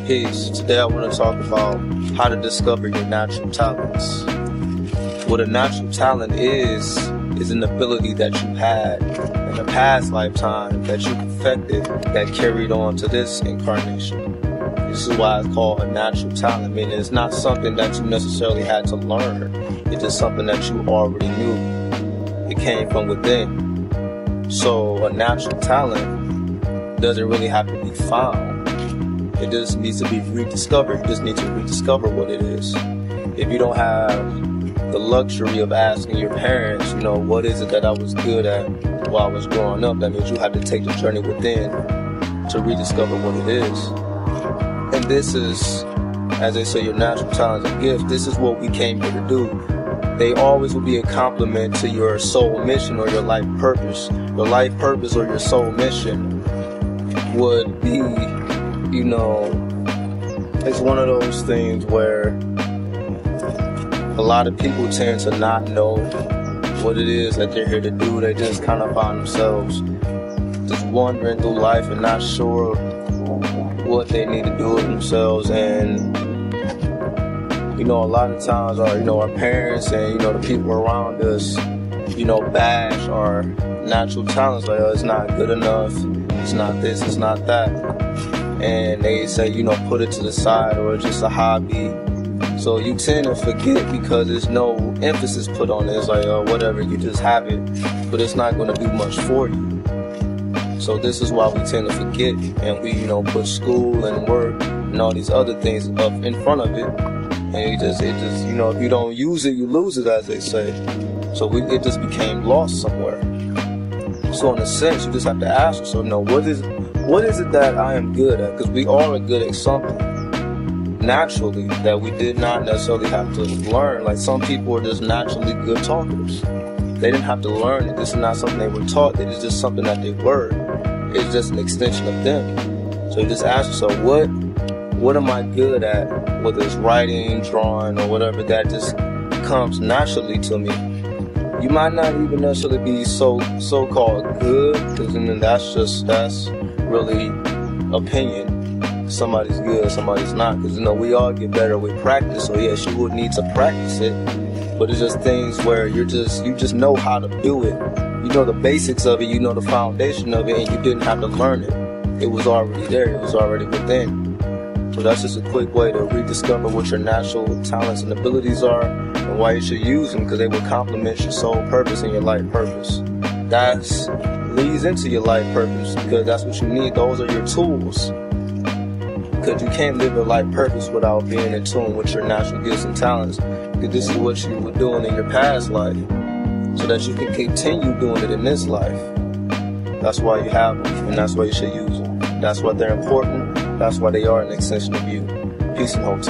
Peace. Today I want to talk about how to discover your natural talents. What a natural talent is an ability that you had in a past lifetime that you perfected that carried on to this incarnation. This is why it's called a natural talent, meaning it's not something that you necessarily had to learn. It's just something that you already knew. It came from within. So a natural talent doesn't really have to be found. It just needs to be rediscovered. You just need to rediscover what it is. If you don't have the luxury of asking your parents, what is it that I was good at while I was growing up, that means you have to take the journey within to rediscover what it is. And this is, as they say, your natural talents and gifts. This is what we came here to do. They always will be a complement to your soul mission or your life purpose. Your life purpose or your soul mission would be, it's one of those things where a lot of people tend to not know what it is that they're here to do. They just kind of find themselves just wandering through life and not sure what they need to do with themselves. And a lot of times our parents and the people around us bash our natural talents, like, oh, it's not good enough, it's not this, it's not that, and they say put it to the side, or it's just a hobby. So you tend to forget because there's no emphasis put on it. It's like, oh, whatever, you just have it, but it's not going to do much for you. So this is why we tend to forget, and we put school and work and all these other things up in front of it, and it just if you don't use it, you lose it, as they say. So it just became lost somewhere. So in a sense, you just have to ask yourself, what is it that I am good at? Because we all are good at something naturally that we did not necessarily have to learn. Like, some people are just naturally good talkers. They didn't have to learn it. This is not something they were taught. It's just something that they were. It's just an extension of them. So you just ask yourself, what am I good at? Whether it's writing, drawing, or whatever, that just comes naturally to me. You might not even necessarily be so-called good, because that's really opinion. Somebody's good, somebody's not, because we all get better with practice. So yes, you would need to practice it, but it's just things where you just know how to do it. You know the basics of it, you know the foundation of it, and you didn't have to learn it. It was already there, it was already within. So that's just a quick way to rediscover what your natural talents and abilities are, and why you should use them, because they will complement your soul purpose and your life purpose. That leads into your life purpose, because that's what you need. Those are your tools. Because you can't live your life purpose without being in tune with your natural gifts and talents. Because this is what you were doing in your past life, so that you can continue doing it in this life. That's why you have them, and that's why you should use them. That's why they're important. That's why they are an extension of you. Peace and hope.